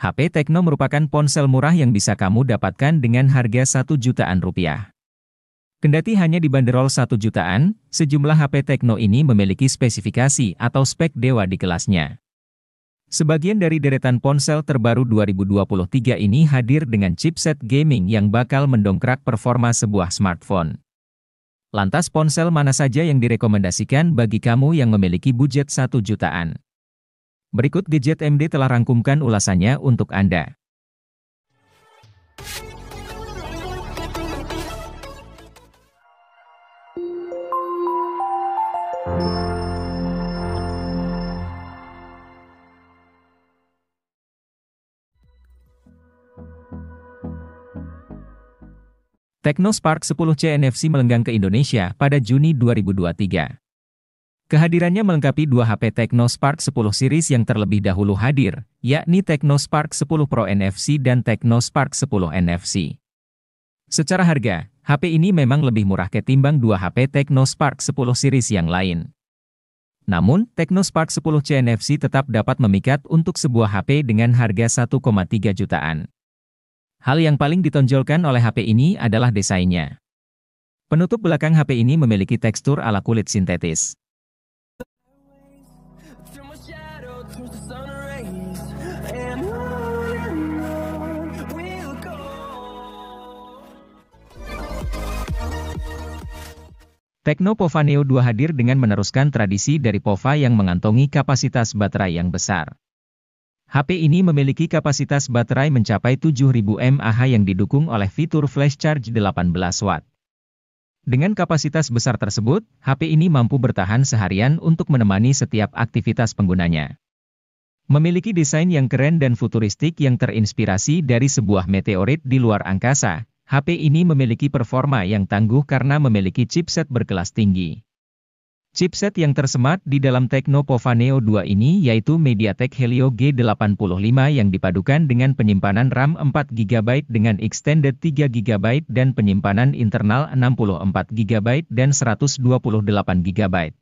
HP Tecno merupakan ponsel murah yang bisa kamu dapatkan dengan harga 1 jutaan rupiah. Kendati hanya dibanderol 1 jutaan, sejumlah HP Tecno ini memiliki spesifikasi atau spek dewa di kelasnya. Sebagian dari deretan ponsel terbaru 2023 ini hadir dengan chipset gaming yang bakal mendongkrak performa sebuah smartphone. Lantas ponsel mana saja yang direkomendasikan bagi kamu yang memiliki budget 1 jutaan? Berikut Gadget MD telah rangkumkan ulasannya untuk Anda. Tecno Spark 10C NFC melenggang ke Indonesia pada Juni 2023. Kehadirannya melengkapi dua HP Tecno Spark 10 series yang terlebih dahulu hadir, yakni Tecno Spark 10 Pro NFC dan Tecno Spark 10 NFC. Secara harga, HP ini memang lebih murah ketimbang dua HP Tecno Spark 10 series yang lain. Namun, Tecno Spark 10C NFC tetap dapat memikat untuk sebuah HP dengan harga 1,3 jutaan. Hal yang paling ditonjolkan oleh HP ini adalah desainnya. Penutup belakang HP ini memiliki tekstur ala kulit sintetis. Tecno Pova Neo 2 hadir dengan meneruskan tradisi dari Pova yang mengantongi kapasitas baterai yang besar. HP ini memiliki kapasitas baterai mencapai 7000 mAh yang didukung oleh fitur flash charge 18 watt. Dengan kapasitas besar tersebut, HP ini mampu bertahan seharian untuk menemani setiap aktivitas penggunanya. Memiliki desain yang keren dan futuristik yang terinspirasi dari sebuah meteorit di luar angkasa, HP ini memiliki performa yang tangguh karena memiliki chipset berkelas tinggi. Chipset yang tersemat di dalam Tecno Pova Neo 2 ini yaitu MediaTek Helio G85 yang dipadukan dengan penyimpanan RAM 4GB dengan extended 3GB dan penyimpanan internal 64GB dan 128GB.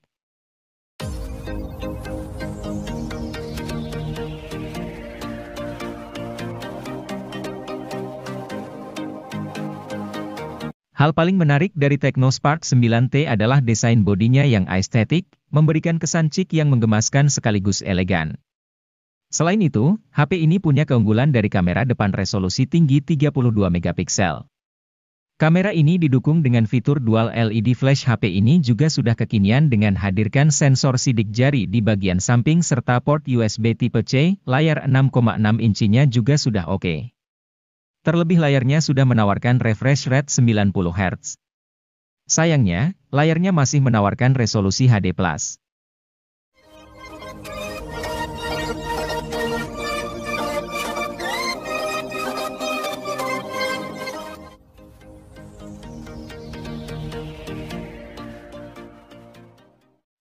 Hal paling menarik dari Tecno Spark 9T adalah desain bodinya yang estetik, memberikan kesan chic yang menggemaskan sekaligus elegan. Selain itu, HP ini punya keunggulan dari kamera depan resolusi tinggi 32 megapiksel. Kamera ini didukung dengan fitur dual LED flash. HP ini juga sudah kekinian dengan hadirkan sensor sidik jari di bagian samping serta port USB tipe C, layar 6,6 inchinya juga sudah oke. Terlebih layarnya sudah menawarkan refresh rate 90 Hz. Sayangnya, layarnya masih menawarkan resolusi HD+.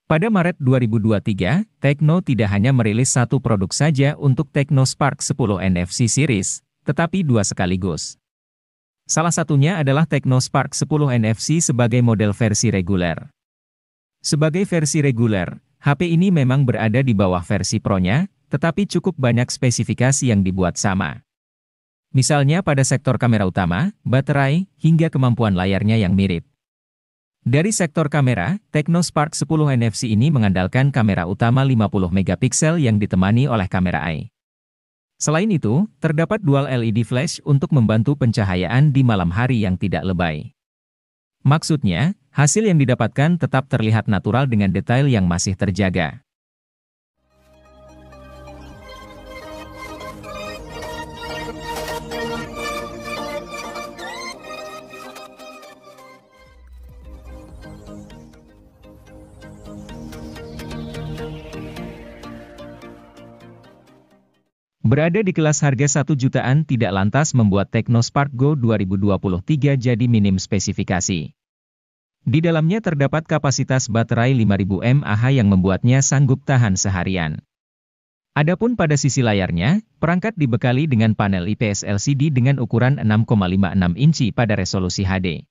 Pada Maret 2023, Tecno tidak hanya merilis satu produk saja untuk Tecno Spark 10 NFC series, tetapi dua sekaligus. Salah satunya adalah Tecno Spark 10 NFC sebagai model versi reguler. Sebagai versi reguler, HP ini memang berada di bawah versi Pro-nya, tetapi cukup banyak spesifikasi yang dibuat sama. Misalnya pada sektor kamera utama, baterai, hingga kemampuan layarnya yang mirip. Dari sektor kamera, Tecno Spark 10 NFC ini mengandalkan kamera utama 50 megapiksel yang ditemani oleh kamera AI. Selain itu, terdapat dual LED flash untuk membantu pencahayaan di malam hari yang tidak lebay. Maksudnya, hasil yang didapatkan tetap terlihat natural dengan detail yang masih terjaga. Berada di kelas harga 1 jutaan tidak lantas membuat Tecno Spark Go 2023 jadi minim spesifikasi. Di dalamnya terdapat kapasitas baterai 5000 mAh yang membuatnya sanggup tahan seharian. Adapun pada sisi layarnya, perangkat dibekali dengan panel IPS LCD dengan ukuran 6,56 inci pada resolusi HD.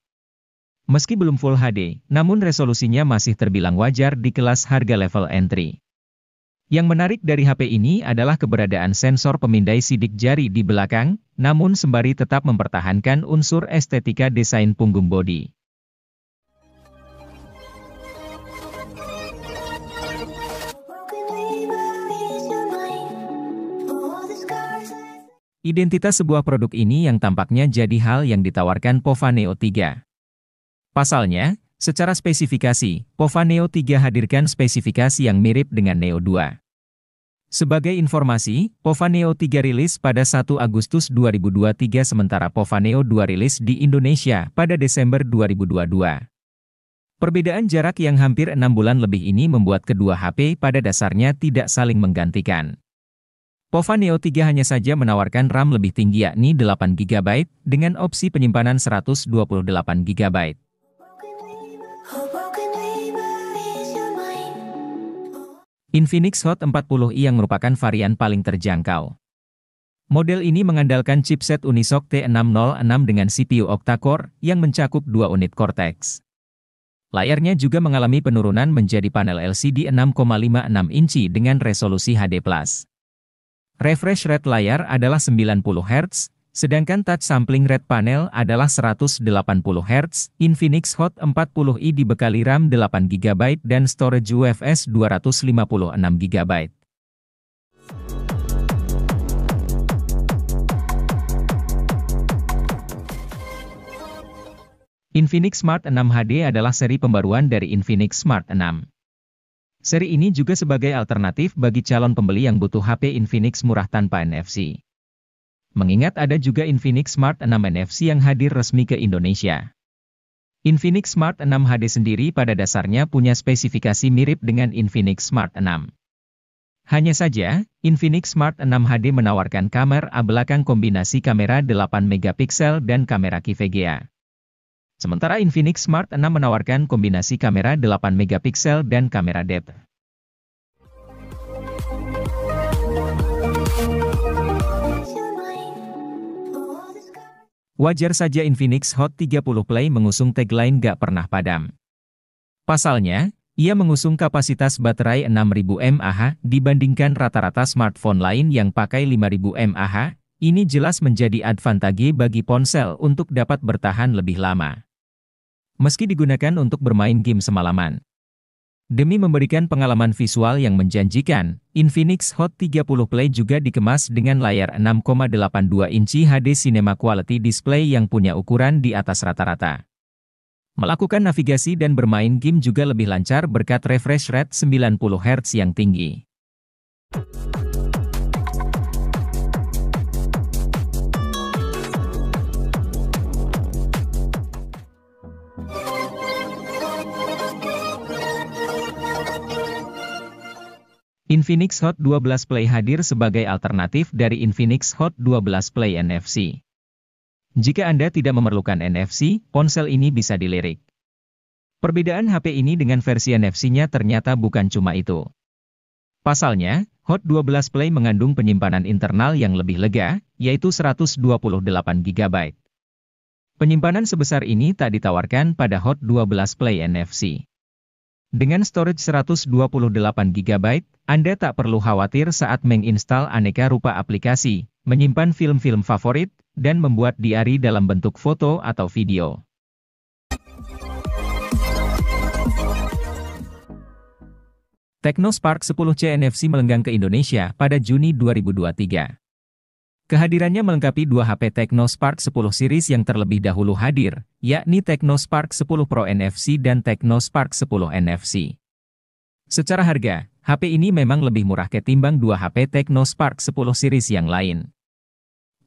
Meski belum Full HD, namun resolusinya masih terbilang wajar di kelas harga level entry. Yang menarik dari HP ini adalah keberadaan sensor pemindai sidik jari di belakang, namun sembari tetap mempertahankan unsur estetika desain punggung bodi. Identitas sebuah produk ini yang tampaknya jadi hal yang ditawarkan Pova Neo 3. Pasalnya, secara spesifikasi, Pova Neo 3 hadirkan spesifikasi yang mirip dengan Neo 2. Sebagai informasi, Pova Neo 3 rilis pada 1 Agustus 2023 sementara Pova Neo 2 rilis di Indonesia pada Desember 2022. Perbedaan jarak yang hampir 6 bulan lebih ini membuat kedua HP pada dasarnya tidak saling menggantikan. Pova Neo 3 hanya saja menawarkan RAM lebih tinggi yakni 8GB dengan opsi penyimpanan 128GB. Infinix Hot 40i yang merupakan varian paling terjangkau. Model ini mengandalkan chipset Unisoc T606 dengan CPU octa-core yang mencakup 2 unit Cortex. Layarnya juga mengalami penurunan menjadi panel LCD 6,56 inci dengan resolusi HD+. Refresh rate layar adalah 90 Hz, sedangkan touch sampling rate panel adalah 180 Hz. Infinix Hot 40i dibekali RAM 8GB dan storage UFS 256GB. Infinix Smart 6 HD adalah seri pembaruan dari Infinix Smart 6. Seri ini juga sebagai alternatif bagi calon pembeli yang butuh HP Infinix murah tanpa NFC. Mengingat ada juga Infinix Smart 6 NFC yang hadir resmi ke Indonesia. Infinix Smart 6 HD sendiri pada dasarnya punya spesifikasi mirip dengan Infinix Smart 6. Hanya saja, Infinix Smart 6 HD menawarkan kamera belakang kombinasi kamera 8MP dan kamera QVGA. Sementara Infinix Smart 6 menawarkan kombinasi kamera 8MP dan kamera depth. Wajar saja Infinix Hot 30 Play mengusung tagline "Gak pernah padam". Pasalnya, ia mengusung kapasitas baterai 6000 mAh dibandingkan rata-rata smartphone lain yang pakai 5000 mAh. Ini jelas menjadi advantage bagi ponsel untuk dapat bertahan lebih lama. Meski digunakan untuk bermain game semalaman. Demi memberikan pengalaman visual yang menjanjikan, Infinix Hot 30 Play juga dikemas dengan layar 6,82 inci HD Cinema Quality Display yang punya ukuran di atas rata-rata. Melakukan navigasi dan bermain game juga lebih lancar berkat refresh rate 90 Hz yang tinggi. Infinix Hot 12 Play hadir sebagai alternatif dari Infinix Hot 12 Play NFC. Jika Anda tidak memerlukan NFC, ponsel ini bisa dilirik. Perbedaan HP ini dengan versi NFC-nya ternyata bukan cuma itu. Pasalnya, Hot 12 Play mengandung penyimpanan internal yang lebih lega, yaitu 128GB. Penyimpanan sebesar ini tak ditawarkan pada Hot 12 Play NFC. Dengan storage 128GB, Anda tak perlu khawatir saat menginstal aneka rupa aplikasi, menyimpan film-film favorit, dan membuat diary dalam bentuk foto atau video. Tecno Spark 10C NFC melenggang ke Indonesia pada Juni 2023. Kehadirannya melengkapi dua HP Tecno Spark 10 series yang terlebih dahulu hadir, yakni Tecno Spark 10 Pro NFC dan Tecno Spark 10 NFC. Secara harga, HP ini memang lebih murah ketimbang dua HP Tecno Spark 10 series yang lain.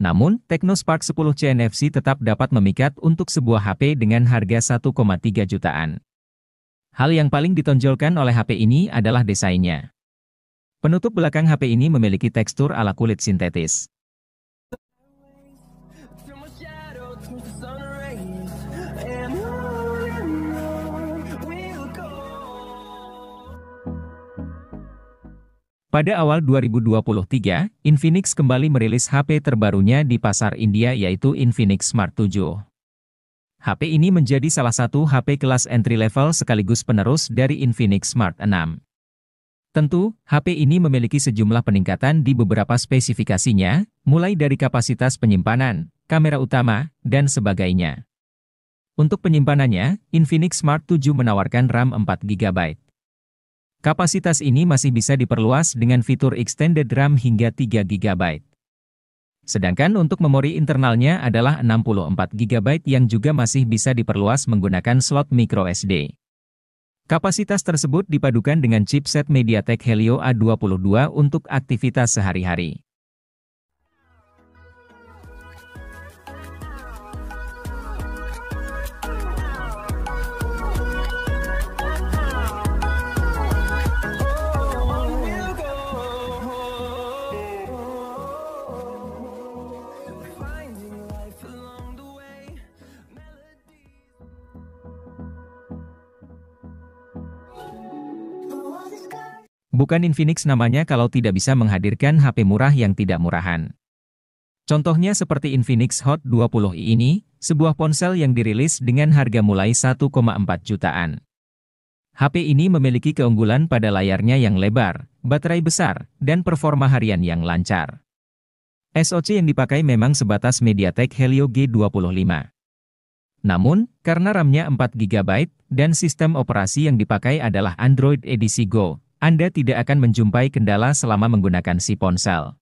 Namun, Tecno Spark 10C NFC tetap dapat memikat untuk sebuah HP dengan harga 1,3 jutaan. Hal yang paling ditonjolkan oleh HP ini adalah desainnya. Penutup belakang HP ini memiliki tekstur ala kulit sintetis. Pada awal 2023, Infinix kembali merilis HP terbarunya di pasar India yaitu Infinix Smart 7. HP ini menjadi salah satu HP kelas entry level sekaligus penerus dari Infinix Smart 6. Tentu, HP ini memiliki sejumlah peningkatan di beberapa spesifikasinya, mulai dari kapasitas penyimpanan, kamera utama, dan sebagainya. Untuk penyimpanannya, Infinix Smart 7 menawarkan RAM 4GB. Kapasitas ini masih bisa diperluas dengan fitur Extended RAM hingga 3GB. Sedangkan untuk memori internalnya adalah 64GB yang juga masih bisa diperluas menggunakan slot microSD. Kapasitas tersebut dipadukan dengan chipset MediaTek Helio A22 untuk aktivitas sehari-hari. Bukan Infinix namanya kalau tidak bisa menghadirkan HP murah yang tidak murahan. Contohnya seperti Infinix Hot 20i ini, sebuah ponsel yang dirilis dengan harga mulai 1,4 jutaan. HP ini memiliki keunggulan pada layarnya yang lebar, baterai besar, dan performa harian yang lancar. SoC yang dipakai memang sebatas MediaTek Helio G25. Namun, karena RAM-nya 4GB, dan sistem operasi yang dipakai adalah Android edisi Go, Anda tidak akan menjumpai kendala selama menggunakan si ponsel.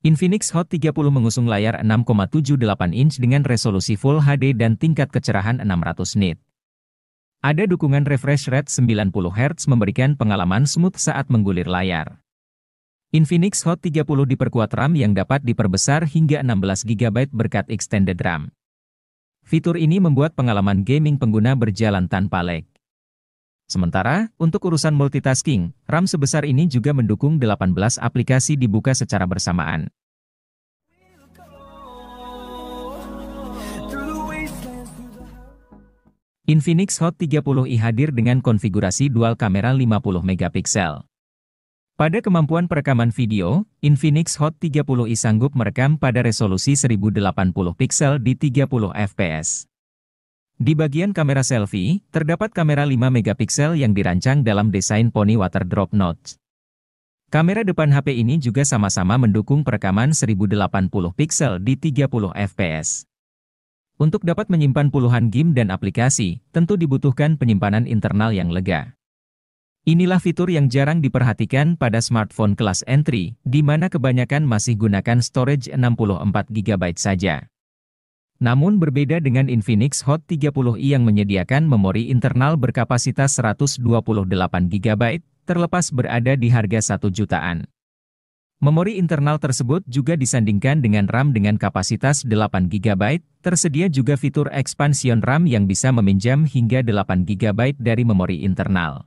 Infinix Hot 30 mengusung layar 6,78 inch dengan resolusi Full HD dan tingkat kecerahan 600 nit. Ada dukungan refresh rate 90 Hz memberikan pengalaman smooth saat menggulir layar. Infinix Hot 30 diperkuat RAM yang dapat diperbesar hingga 16GB berkat Extended RAM. Fitur ini membuat pengalaman gaming pengguna berjalan tanpa lag. Sementara, untuk urusan multitasking, RAM sebesar ini juga mendukung 18 aplikasi dibuka secara bersamaan. Infinix Hot 30i hadir dengan konfigurasi dual kamera 50MP. Pada kemampuan perekaman video, Infinix Hot 30i sanggup merekam pada resolusi 1080 pixel di 30 fps. Di bagian kamera selfie, terdapat kamera 5MP yang dirancang dalam desain poni water drop notch. Kamera depan HP ini juga sama-sama mendukung perekaman 1080 pixel di 30 fps. Untuk dapat menyimpan puluhan game dan aplikasi, tentu dibutuhkan penyimpanan internal yang lega. Inilah fitur yang jarang diperhatikan pada smartphone kelas entry, di mana kebanyakan masih gunakan storage 64GB saja. Namun berbeda dengan Infinix Hot 30i yang menyediakan memori internal berkapasitas 128GB, terlepas berada di harga 1 jutaan. Memori internal tersebut juga disandingkan dengan RAM dengan kapasitas 8GB, tersedia juga fitur expansion RAM yang bisa meminjam hingga 8GB dari memori internal.